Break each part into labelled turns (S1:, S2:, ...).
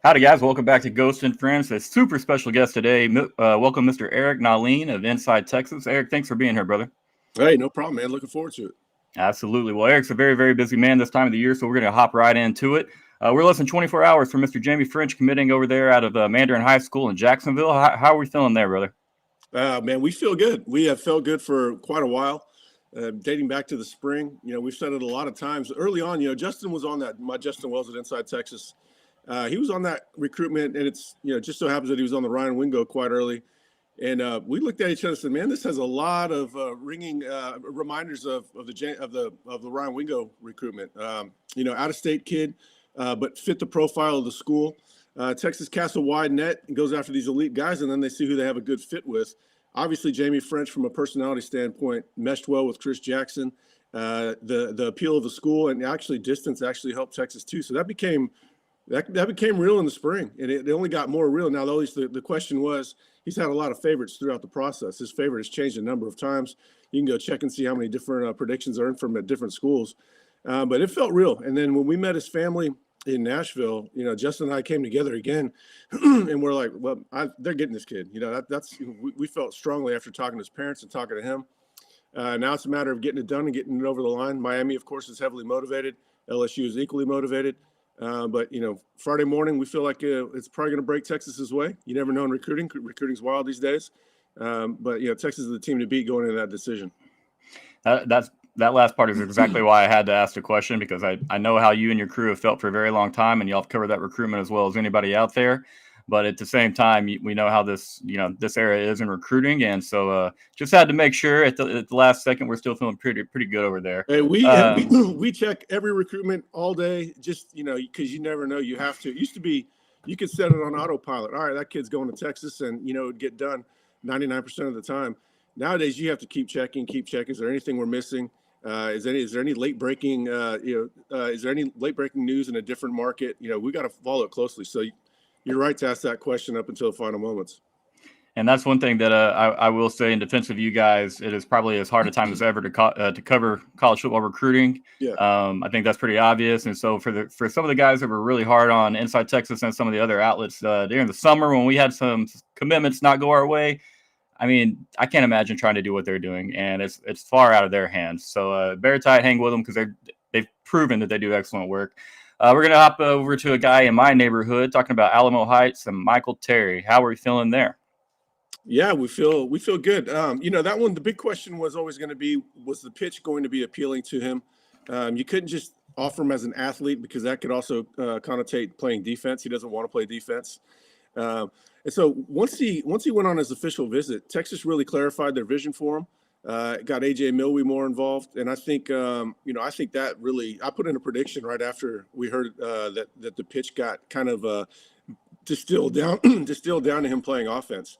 S1: Howdy, guys. Welcome back to Ghost and Friends. A super special guest today. Welcome, Mr. Eric Nahlin of Inside Texas. Eric, thanks for being here, brother.
S2: Hey, no problem, man. Looking forward to it.
S1: Absolutely. Well, Eric's a very, very busy man this time of the year, so we're going to hop right into it. We're less than 24 hours from Mr. Jamie French committing over there out of Mandarin High School in Jacksonville. How are we feeling there, brother?
S2: Man, we feel good. We have felt good for quite a while, dating back to the spring. We've said it a lot of times. Early on, Justin was on that. My Justin Wells at Inside Texas. He was on that recruitment, and it's just so happens that he was on the Ryan Wingo quite early. And we looked at each other and said, "Man, this has a lot of ringing reminders of the Ryan Wingo recruitment. Out of state kid, but fit the profile of the school. Texas casts a wide net and goes after these elite guys, and then they see who they have a good fit with. Obviously, Jamie French, from a personality standpoint, meshed well with Chris Jackson. The appeal of the school and actually distance actually helped Texas too. So that became real in the spring, and it only got more real. Now, at least the question was, he's had a lot of favorites throughout the process. His favorite has changed a number of times. You can go check and see how many different predictions are in from at different schools. But it felt real. And then when we met his family in Nashville, Justin and I came together again, and we're like, well, they're getting this kid. We felt strongly after talking to his parents and talking to him. Now it's a matter of getting it done and getting it over the line. Miami, of course, is heavily motivated. LSU is equally motivated. But Friday morning, we feel like it's probably going to break Texas's way. You never know in recruiting. Recruiting's wild these days. But Texas is the team to beat going into that decision.
S1: That last part is exactly why I had to ask the question, because I know how you and your crew have felt for a very long time, and y'all have covered that recruitment as well as anybody out there. But at the same time, we know how this era is in recruiting, and so just had to make sure at the last second we're still feeling pretty good over there.
S2: Hey, we check every recruitment all day, just because you never know. You have to. It used to be you could set it on autopilot. All right, that kid's going to Texas, and it would get done 99% of the time. Nowadays, you have to keep checking. Is there anything we're missing? Is there any late breaking? Is there any late breaking news in a different market? We got to follow it closely. So. You're right to ask that question up until the final moments.
S1: And that's one thing that I will say in defense of you guys, it is probably as hard a time as ever to cover college football recruiting.
S2: Yeah.
S1: I think that's pretty obvious. And so for some of the guys that were really hard on Inside Texas and some of the other outlets during the summer when we had some commitments not go our way, I mean, I can't imagine trying to do what they're doing, and it's far out of their hands. So bear tight, hang with them, because they've proven that they do excellent work. We're going to hop over to a guy in my neighborhood talking about Alamo Heights and Michael Terry. How are we feeling there?
S2: Yeah, we feel good. That one, the big question was always going to be, was the pitch going to be appealing to him? You couldn't just offer him as an athlete, because that could also connotate playing defense. He doesn't want to play defense. And so once he went on his official visit, Texas really clarified their vision for him. Got AJ Milwee more involved, and I think I think that really, I put in a prediction right after we heard that the pitch got kind of distilled down to him playing offense.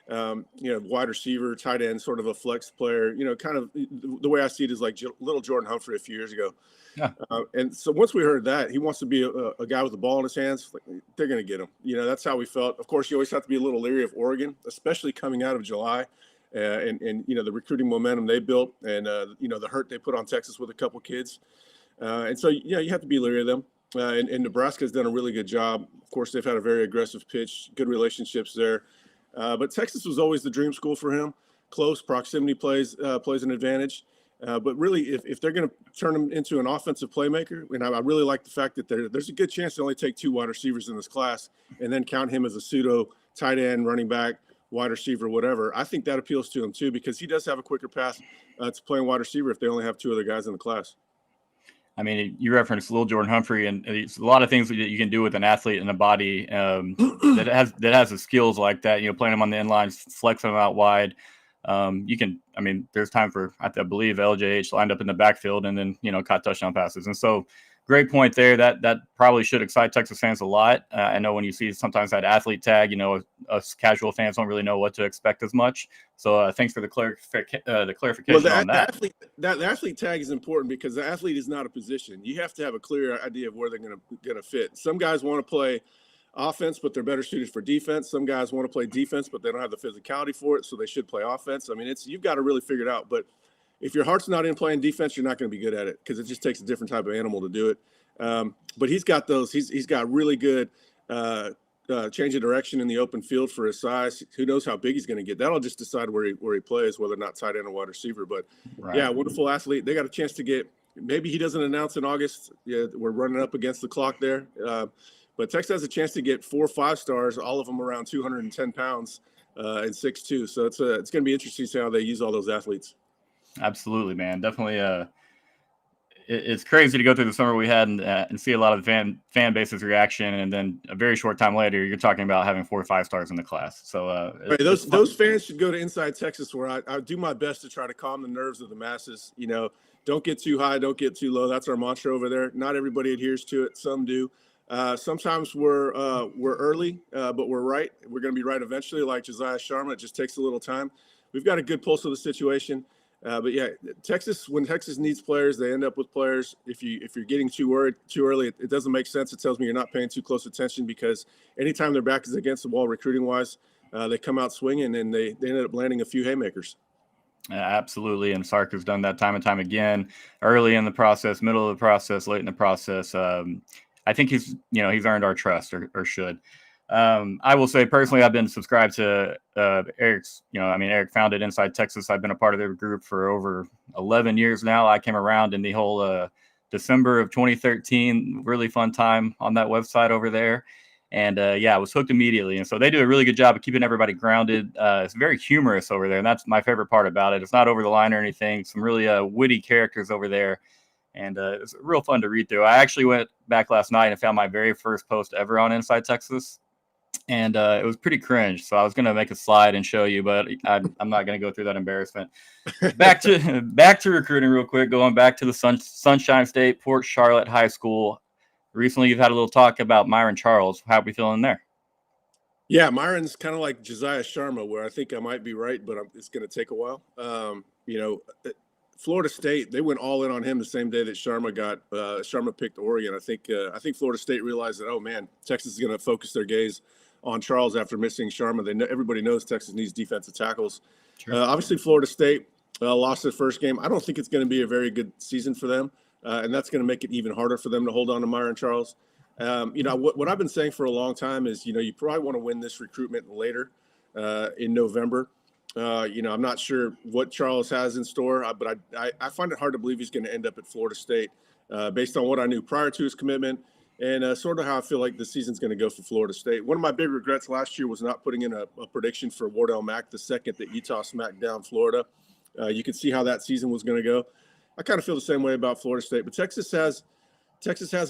S2: Wide receiver, tight end, sort of a flex player. Kind of the way I see it is like little Jordan Humphrey a few years ago.
S1: Yeah.
S2: And so once we heard that he wants to be a guy with the ball in his hands, they're going to get him. That's how we felt. Of course, you always have to be a little leery of Oregon, especially coming out of July. And the recruiting momentum they built, and the hurt they put on Texas with a couple kids, and so you have to be leery of them. And Nebraska's done a really good job. Of course, they've had a very aggressive pitch, good relationships there. But Texas was always the dream school for him. Close proximity plays an advantage. But really, if they're going to turn him into an offensive playmaker, and I really like the fact that there's a good chance to only take 2 wide receivers in this class, and then count him as a pseudo tight end, running back, wide receiver, whatever. I think that appeals to him too, because he does have a quicker path to playing wide receiver if they only have 2 other guys in the class.
S1: I mean, you referenced little Jordan Humphrey, and it's a lot of things that you can do with an athlete and a body that has the skills like that. Playing him on the end lines, flexing him out wide. There's time for, I believe LJH lined up in the backfield and then caught touchdown passes, and so great point there. That probably should excite Texas fans a lot. I know when you see sometimes that athlete tag, us casual fans don't really know what to expect as much. So thanks for the
S2: Well,
S1: clarification on
S2: the
S1: that.
S2: athlete tag is important because the athlete is not a position. You have to have a clear idea of where they're gonna fit. Some guys want to play offense, but they're better suited for defense. Some guys want to play defense, but they don't have the physicality for it, so they should play offense. I mean, you've got to really figure it out. But if your heart's not in playing defense, you're not going to be good at it because it just takes a different type of animal to do it. But he's got those. He's got really good change of direction in the open field for his size. Who knows how big he's going to get? That'll just decide where he plays, whether or not tight end or wide receiver. But
S1: Right.
S2: yeah, wonderful athlete. They got a chance to get. Maybe he doesn't announce in August. Yeah, we're running up against the clock there. But Texas has a chance to get 4 5-stars, all of them around 210 pounds and 6'2". So it's going to be interesting to see how they use all those athletes.
S1: Absolutely, man. Definitely. It's crazy to go through the summer we had and see a lot of the fan base's reaction, and then a very short time later, you're talking about having 4 5-stars in the class. So
S2: right, those fans should go to Inside Texas, where I do my best to try to calm the nerves of the masses. Don't get too high, don't get too low. That's our mantra over there. Not everybody adheres to it. Some do. Sometimes we're early, but we're right. We're going to be right eventually, like Josiah Sharma. It just takes a little time. We've got a good pulse of the situation. But yeah, when Texas needs players, they end up with players. If you're getting too early, it doesn't make sense. It tells me you're not paying too close attention, because anytime their back is against the wall recruiting wise, they come out swinging, and they ended up landing a few haymakers.
S1: Absolutely, and Sark has done that time and time again, early in the process, middle of the process, late in the process. I think he's earned our trust, or should. I will say personally, I've been subscribed to Eric's. Eric founded Inside Texas. I've been a part of their group for over 11 years now. I came around in the whole December of 2013. Really fun time on that website over there. And I was hooked immediately. And so they do a really good job of keeping everybody grounded. It's very humorous over there, and that's my favorite part about it. It's not over the line or anything. Some really witty characters over there. And it's real fun to read through. I actually went back last night and found my very first post ever on Inside Texas. And it was pretty cringe. So I was going to make a slide and show you, but I'm not going to go through that embarrassment. Back to recruiting real quick, going back to the Sunshine State, Port Charlotte High School. Recently, you've had a little talk about Myron Charles. How are we feeling there?
S2: Yeah, Myron's kind of like Josiah Sharma, where I think I might be right, but it's going to take a while. Florida State, they went all in on him the same day that Sharma picked Oregon. I think Florida State realized that, oh man, Texas is going to focus their gaze on Charles after missing Sharma. Everybody knows Texas needs defensive tackles. Sure. Obviously, Florida State lost their first game. I don't think it's going to be a very good season for them, and that's going to make it even harder for them to hold on to Myron Charles. What I've been saying for a long time is, you probably want to win this recruitment later in November. I'm not sure what Charles has in store, but I find it hard to believe he's going to end up at Florida State based on what I knew prior to his commitment, and sort of how I feel like the season's going to go for Florida State. One of my big regrets last year was not putting in a prediction for Wardell Mack the second that Utah smacked down Florida. You could see how that season was going to go. I kind of feel the same way about Florida State, but Texas has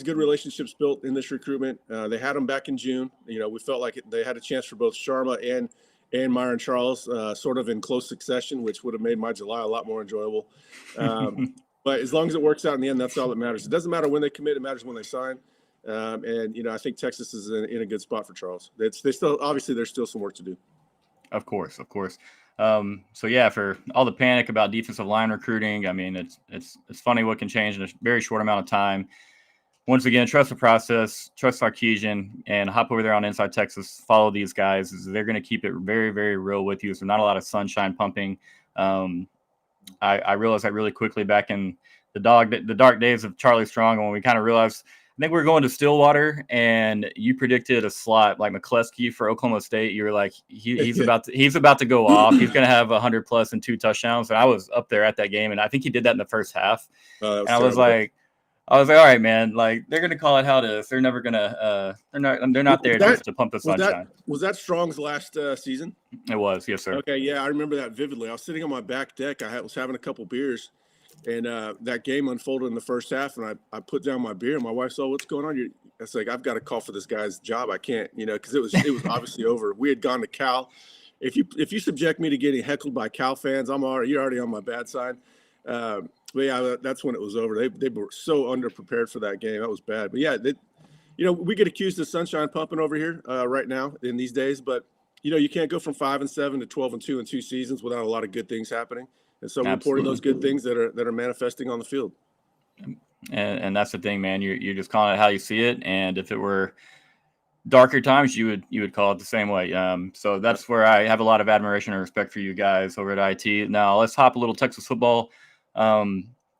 S2: good relationships built in this recruitment. They had them back in June. We felt like they had a chance for both Sharma and Myron Charles sort of in close succession, which would have made my July a lot more enjoyable. But as long as it works out in the end, that's all that matters. It doesn't matter when they commit. It matters when they sign. I think Texas is in a good spot for Charles. There's still some work to do.
S1: Of course. For all the panic about defensive line recruiting, I mean, it's funny what can change in a very short amount of time. Once again, trust the process, trust Sarkisian, and hop over there on Inside Texas. Follow these guys. They're going to keep it very, very real with you. So not a lot of sunshine pumping. I realized that really quickly back in the dark days of Charlie Strong, when we kind of realized, I think we were going to Stillwater, and you predicted a slot like McCleskey for Oklahoma State. You were like, he's about to go off. He's going to have 100+ and 2 touchdowns. And I was up there at that game, and I think he did that in the first half. And I was like, all right, man. Like, they're gonna call it how it is. They're never gonna. They're not there just to pump the sunshine.
S2: Was that Strong's last season?
S1: It was, yes, sir.
S2: Okay, yeah, I remember that vividly. I was sitting on my back deck. I was having a couple beers, and that game unfolded in the first half. And I put down my beer, and my wife said, "What's going on?" It's like, I've got to call for this guy's job. I can't, because it was obviously over. We had gone to Cal. If you subject me to getting heckled by Cal fans, you're already on my bad side. But yeah, that's when it was over. They were so underprepared for that game. That was bad. But yeah, we get accused of sunshine pumping over here right now in these days. But you can't go from 5-7 to 12-2 in 2 seasons without a lot of good things happening. And so reporting those good things that are manifesting on the field.
S1: And that's the thing, man. You're just calling it how you see it. And if it were darker times, you would call it the same way. So that's where I have a lot of admiration and respect for you guys over at IT. Now let's hop a little Texas football.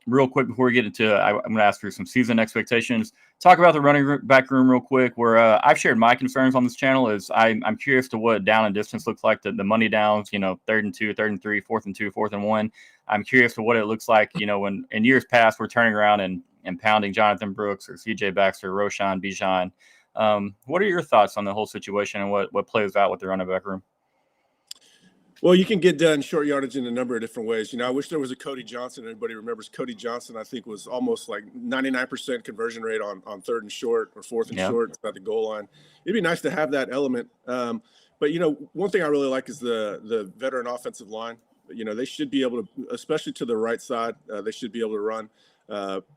S1: Real quick before we get into it, I'm going to ask for some season expectations. Talk about the running back room real quick, where I've shared my concerns on this channel. Is I'm curious to what down and distance looks like, the money downs, 3rd and 2, 3rd and 3, 4th and 2, 4th and 1. I'm curious to what it looks like, when in years past we're turning around and pounding Jonathan Brooks or CJ Baxter, Roshan, Bijan. What are your thoughts on the whole situation and what plays out with the running back room?
S2: Well, you can get done short yardage in a number of different ways. I wish there was a Cody Johnson. Everybody remembers Cody Johnson, I think, was almost like 99% conversion rate on 3rd and short or 4th and short at the goal line. It'd be nice to have that element. But, one thing I really like is the veteran offensive line. They should be able to, especially to the right side, they should be able to run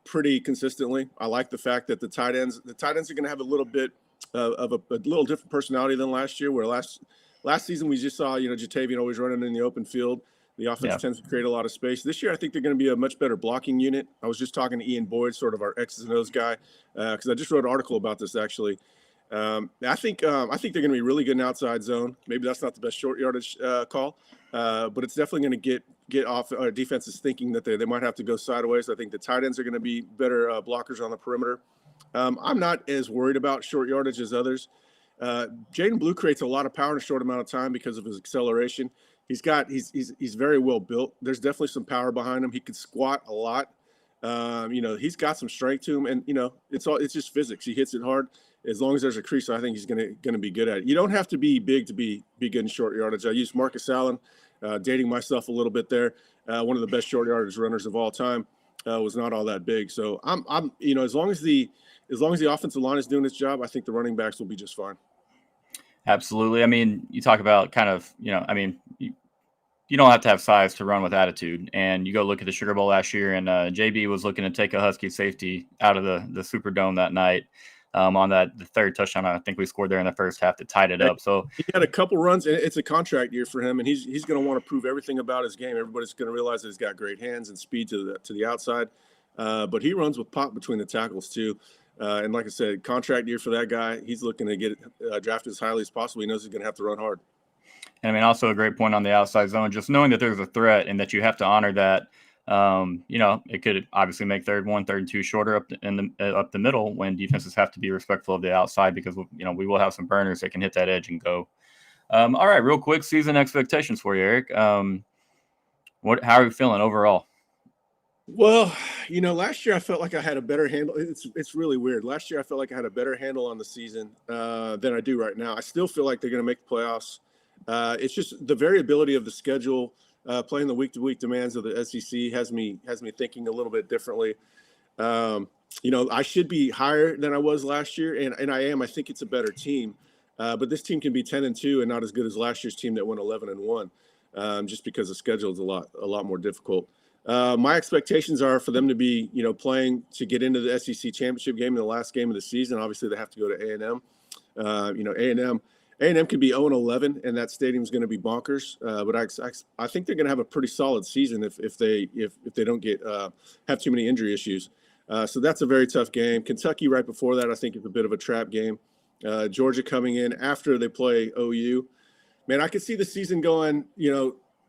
S2: pretty consistently. I like the fact that the tight ends are going to have a little bit of a little different personality than last year, where last season we just saw, Jatavian always running in the open field. The offense tends to create a lot of space. This year, I think they're going to be a much better blocking unit. I was just talking to Ian Boyd, sort of our X's and O's guy, because I just wrote an article about this actually. I think they're going to be really good in outside zone. Maybe that's not the best short yardage call, but it's definitely going to get off defenses thinking that they might have to go sideways. I think the tight ends are going to be better blockers on the perimeter. I'm not as worried about short yardage as others. Jaden Blue creates a lot of power in a short amount of time because of his acceleration. He's very well built. There's definitely some power behind him. He can squat a lot. He's got some strength to him, and it's just physics. He hits it hard. As long as there's a crease, I think he's going to be good at it. You don't have to be big to be good in short yardage. I used Marcus Allen, dating myself a little bit there. One of the best short yardage runners of all time. Was not all that big. So I'm as long as the offensive line is doing its job, I think the running backs will be just fine.
S1: Absolutely. I mean, you talk about kind of, you don't have to have size to run with attitude. And you go look at the Sugar Bowl last year, and JB was looking to take a Husky safety out of the Superdome that night on the 3rd touchdown. I think we scored there in the first half to tied it up. So
S2: he had a couple runs, and it's a contract year for him, and he's going to want to prove everything about his game. Everybody's going to realize that he's got great hands and speed to the outside, but he runs with pop between the tackles too. And like I said, contract year for that guy. He's looking to get drafted as highly as possible. He knows he's going to have to run hard.
S1: And I mean, also a great point on the outside zone, just knowing that there's a threat and that you have to honor that. It could obviously make 3rd and 1, 3rd and 2 shorter up the middle when defenses have to be respectful of the outside, because we will have some burners that can hit that edge and go. All right, real quick, season expectations for you, Eric. How are you feeling overall?
S2: Well, last year I felt like I had a better handle. It's really weird. Last year I felt like I had a better handle on the season than I do right now. I still feel like they're going to make the playoffs. It's just the variability of the schedule, playing the week-to-week demands of the SEC has me thinking a little bit differently. I should be higher than I was last year, and I am. I think it's a better team, but this team can be 10-2 and not as good as last year's team that went 11-1, just because the schedule is a lot more difficult. My expectations are for them to be, playing to get into the SEC championship game in the last game of the season. Obviously, they have to go to A&M. A&M could be 0-11, and that stadium's going to be bonkers. But I think they're going to have a pretty solid season if they don't have too many injury issues. So that's a very tough game. Kentucky right before that, I think, is a bit of a trap game. Georgia coming in after they play OU. Man, I could see the season going,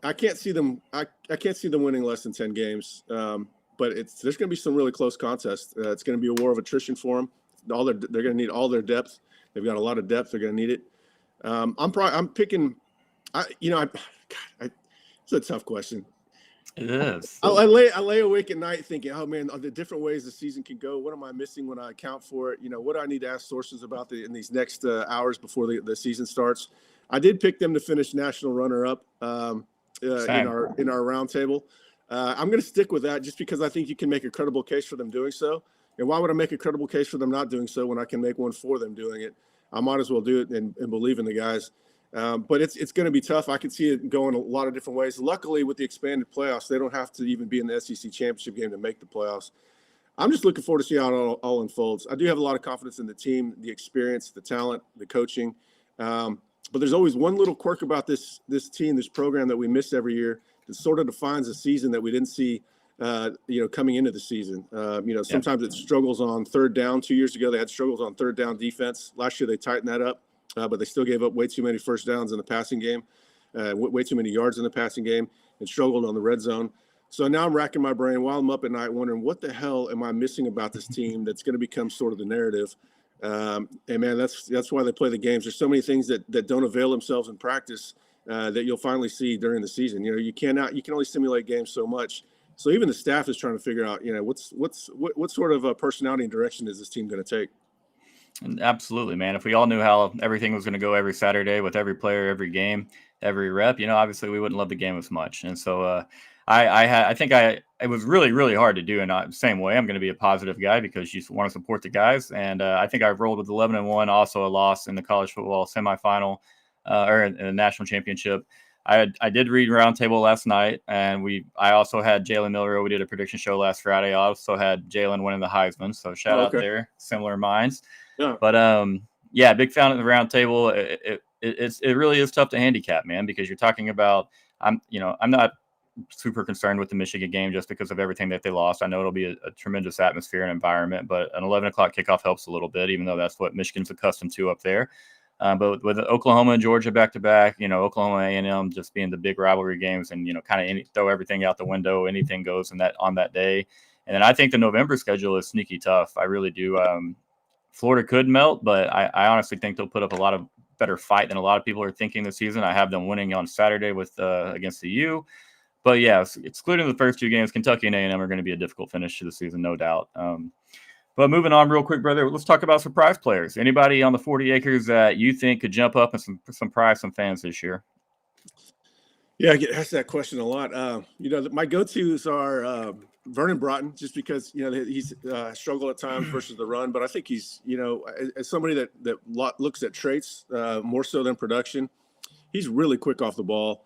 S2: I can't see them winning less than 10 games. But there's going to be some really close contests. It's going to be a war of attrition for them. They're going to need all their depth. They've got a lot of depth. They're going to need it. I'm picking. It's a tough question.
S1: It is.
S2: I lay awake at night thinking, oh man, the different ways the season can go. What am I missing when I account for it? What do I need to ask sources about in these next hours before the season starts? I did pick them to finish national runner-up in our roundtable. I'm going to stick with that just because I think you can make a credible case for them doing so. And why would I make a credible case for them not doing so when I can make one for them doing it? I might as well do it and believe in the guys. But it's going to be tough. I can see it going a lot of different ways. Luckily, with the expanded playoffs, they don't have to even be in the SEC championship game to make the playoffs. I'm just looking forward to see how it all unfolds. I do have a lot of confidence in the team, the experience, the talent, the coaching. But there's always one little quirk about this team, this program that we miss every year that sort of defines a season that we didn't see, coming into the season. Sometimes it struggles on third down. 2 years ago, they had struggles on third down defense. Last year, they tightened that up, but they still gave up way too many first downs in the passing game, way too many yards in the passing game, and struggled on the red zone. So now I'm racking my brain while I'm up at night wondering what the hell am I missing about this team that's going to become sort of the narrative. And man, that's why they play the games. There's so many things that don't avail themselves in practice that you'll finally see during the season. You can only simulate games so much. So even the staff is trying to figure out, what sort of personality and direction is this team going to take?
S1: Absolutely, man. If we all knew how everything was going to go every Saturday with every player, every game, every rep, obviously we wouldn't love the game as much. And so I think it was really, really hard to do. And the same way, I'm going to be a positive guy because you want to support the guys. And I think I've rolled with 11-1, also a loss in the college football semifinal or in the national championship. I did read Roundtable last night, and I also had Jalen Milroe. We did a prediction show last Friday. I also had Jalen winning the Heisman, so shout out there, similar minds. Yeah. But big fan of the Roundtable. It really is tough to handicap, man, because you're talking about I'm not super concerned with the Michigan game just because of everything that they lost. I know it'll be a tremendous atmosphere and environment, but an 11 o'clock kickoff helps a little bit, even though that's what Michigan's accustomed to up there. But with Oklahoma and Georgia back-to-back, Oklahoma A&M just being the big rivalry games and, kind of throw everything out the window, anything goes on that day. And then I think the November schedule is sneaky tough. I really do. Florida could melt, but I honestly think they'll put up a lot of better fight than a lot of people are thinking this season. I have them winning on Saturday against the U. But, yeah, excluding the first two games, Kentucky and A&M are going to be a difficult finish to the season, no doubt. But moving on real quick, brother, let's talk about surprise players. Anybody on the 40 acres that you think could jump up and surprise some fans this year?
S2: Yeah, I get asked that question a lot. My go-tos are Vernon Broughton, just because, he's struggled at times versus the run. But I think he's, as somebody that looks at traits more so than production, he's really quick off the ball.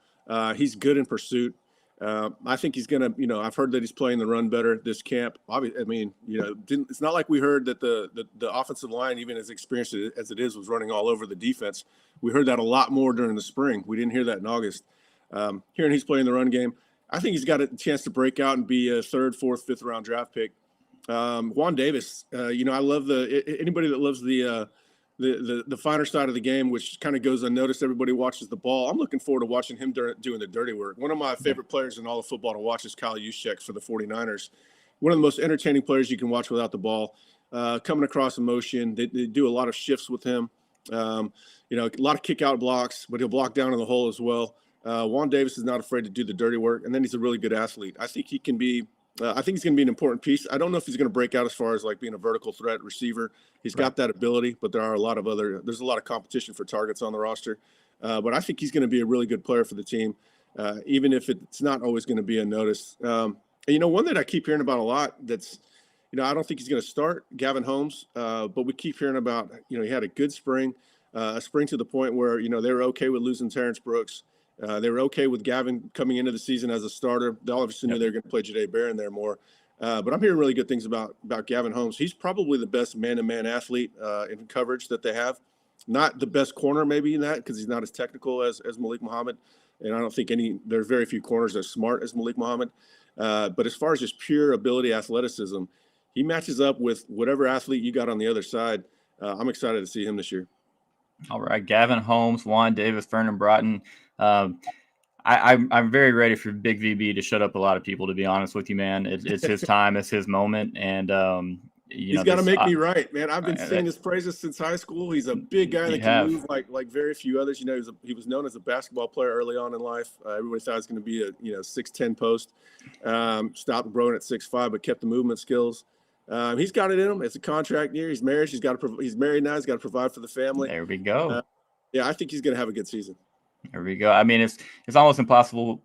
S2: He's good in pursuit. I think he's going to, I've heard that he's playing the run better this camp. Obviously, it's not like we heard that the offensive line, even as experienced as it is, was running all over the defense. We heard that a lot more during the spring. We didn't hear that in August. Hearing he's playing the run game, I think he's got a chance to break out and be a third, fourth, fifth round draft pick. Juan Davis, I love anybody that loves the finer side of the game, which kind of goes unnoticed. Everybody watches the ball. I'm looking forward to watching him doing the dirty work. One of my favorite players in all of football to watch is Kyle Juszczyk for the 49ers. One of the most entertaining players you can watch without the ball. Coming across in motion, they do a lot of shifts with him. A lot of kick out blocks, but he'll block down in the hole as well. Juan Davis is not afraid to do the dirty work, and then he's a really good athlete. I think he can be. I think he's going to be an important piece. I don't know if he's going to break out as far as like being a vertical threat receiver. He's got that ability, but there's a lot of competition for targets on the roster. But I think he's going to be a really good player for the team, even if it's not always going to be unnoticed. One that I keep hearing about a lot that's, I don't think he's going to start, Gavin Holmes, but we keep hearing about, he had a good spring, a spring to the point where, they were okay with losing Terrence Brooks. They were okay with Gavin coming into the season as a starter. They obviously knew they were going to play Jahdae Barron there more. But I'm hearing really good things about Gavin Holmes. He's probably the best man-to-man athlete in coverage that they have. Not the best corner maybe in that because he's not as technical as Malik Muhammad. And I don't think there are very few corners as smart as Malik Muhammad. But as far as just pure ability, athleticism, he matches up with whatever athlete you got on the other side. I'm excited to see him this year.
S1: All right, Gavin Holmes, Juan Davis, Vernon Broughton. I'm very ready for Big VB to shut up a lot of people, to be honest with you, man. It's his time, it's his moment, and
S2: he's got to make me right, man. I've been singing his praises since high school. He's a big guy that can move like very few others. He was known as a basketball player early on in life. Everybody thought he was going to be a 6'10" post. Stopped growing at 6'5", but kept the movement skills. He's got it in him. It's a contract year. He's married. He's married now. He's got to provide for the family.
S1: There we go.
S2: I think he's going to have a good season.
S1: There we go. I mean, it's almost impossible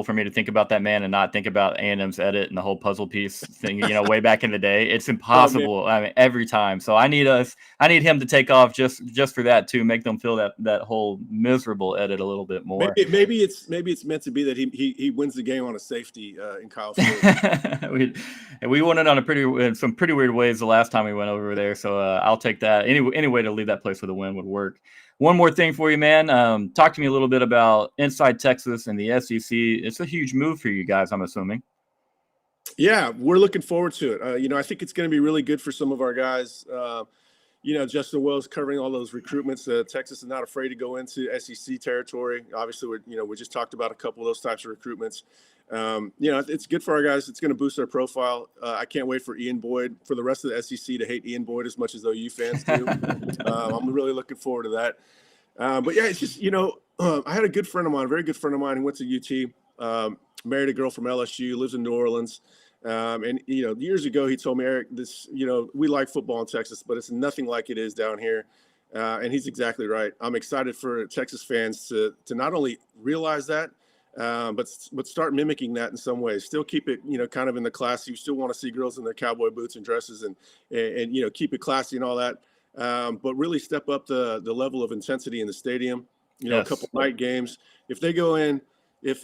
S1: for me to think about that man and not think about A&M's edit and the whole puzzle piece thing. Way back in the day, it's
S2: Oh man,
S1: impossible. I mean, every time. So I need him to take off just for that too. Make them feel that whole miserable edit a little bit more.
S2: maybe it's meant to be that he wins the game on a safety in Kyle Field.
S1: we won it on in some pretty weird ways the last time we went over there. So I'll take that. Any way to leave that place with a win would work. One more thing for you, man. Talk to me a little bit about Inside Texas and the SEC. It's a huge move for you guys, I'm assuming.
S2: Yeah, we're looking forward to it. I think it's going to be really good for some of our guys. Justin Wells covering all those recruitments. Texas is not afraid to go into SEC territory. Obviously, we just talked about a couple of those types of recruitments. It's good for our guys. It's going to boost their profile. I can't wait for Ian Boyd, for the rest of the SEC to hate Ian Boyd as much as OU fans do. I'm really looking forward to that. But yeah, it's just, I had a good friend of mine, a very good friend of mine who went to UT, married a girl from LSU, lives in New Orleans. And years ago, he told me, Eric, we like football in Texas, but it's nothing like it is down here. And he's exactly right. I'm excited for Texas fans to not only realize that, but start mimicking that in some ways. Still keep it, kind of in the classy. You still want to see girls in their cowboy boots and dresses, and keep it classy and all that. But really step up the level of intensity in the stadium.
S1: Yes.
S2: A couple night games. If they go in, if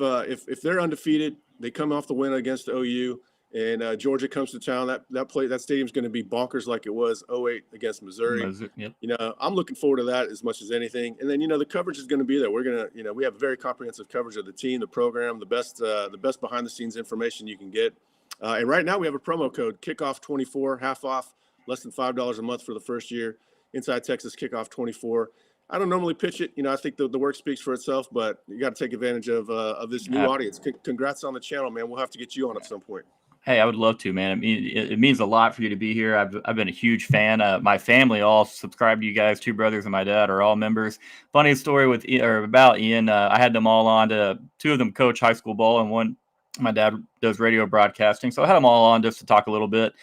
S2: they're undefeated, they come off the win against OU. And Georgia comes to town. That stadium's going to be bonkers like it was 2008 against Missouri.
S1: Yep.
S2: I'm looking forward to that as much as anything. And then the coverage is going to be there. We're going to we have very comprehensive coverage of the team, the program, the best behind the scenes information you can get. And right now we have a promo code Kickoff24, half off, less than $5 a month for the first year. Inside Texas Kickoff 24. I don't normally pitch it. I think the work speaks for itself, but you got to take advantage of this new audience. Congrats on the channel, man. We'll have to get you on at some point.
S1: Hey, I would love to, man. It means a lot for you to be here. I've been a huge fan. My family all subscribe to you guys. 2 brothers and my dad are all members. Funny story about Ian. I had them all on to 2 of them coach high school ball, and one, my dad does radio broadcasting. So I had them all on just to talk a little bit.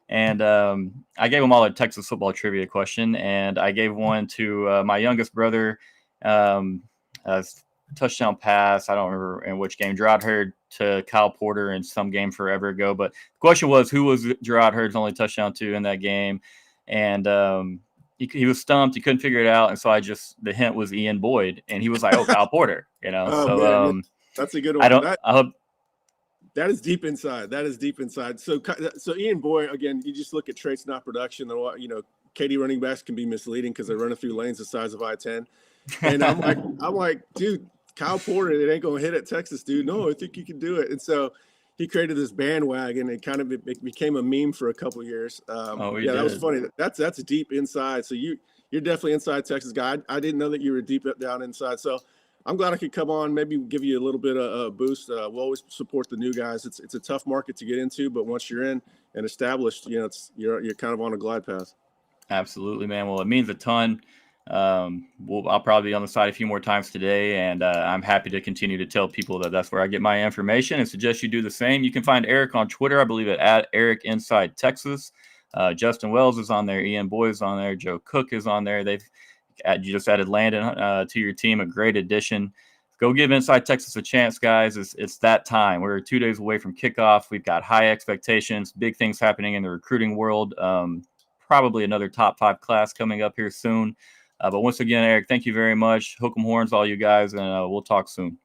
S1: And I gave them all a Texas football trivia question, and I gave one to my youngest brother. Touchdown pass. I don't remember in which game. Gerard Hurd to Kyle Porter in some game forever ago. But the question was, who was Gerard Hurd's only touchdown to in that game? And he was stumped. He couldn't figure it out. And so the hint was Ian Boyd. And he was like, oh, Kyle Porter,
S2: Oh, man, that's a good one.
S1: I hope.
S2: That is deep inside. So Ian Boyd, again, you just look at traits, not production. Katie running backs can be misleading because they're running through lanes the size of I-10. And I'm like, dude, Kyle Porter, it ain't going to hit at Texas, dude. No, I think you can do it. And so he created this bandwagon and kind of it became a meme for a couple of years. That was funny. That's deep inside. So you're definitely inside Texas guy. I didn't know that you were deep down inside. So I'm glad I could come on, maybe give you a little bit of a boost. We'll always support the new guys. It's a tough market to get into, but once you're in and established, you're kind of on a glide path.
S1: Absolutely, man. Well, it means a ton. I'll probably be on the site a few more times today, and I'm happy to continue to tell people that that's where I get my information and suggest you do the same. You can find Eric on Twitter, I believe at Eric Inside Texas. Justin Wells is on there, Ian Boyd is on there, Joe Cook is on there. You just added Landon to your team, a great addition. Go give Inside Texas a chance, guys. It's that time. We're 2 days away from kickoff. We've got high expectations, big things happening in the recruiting world. Probably another top 5 class coming up here soon. But once again, Eric, thank you very much. Hook 'em horns, all you guys, and we'll talk soon.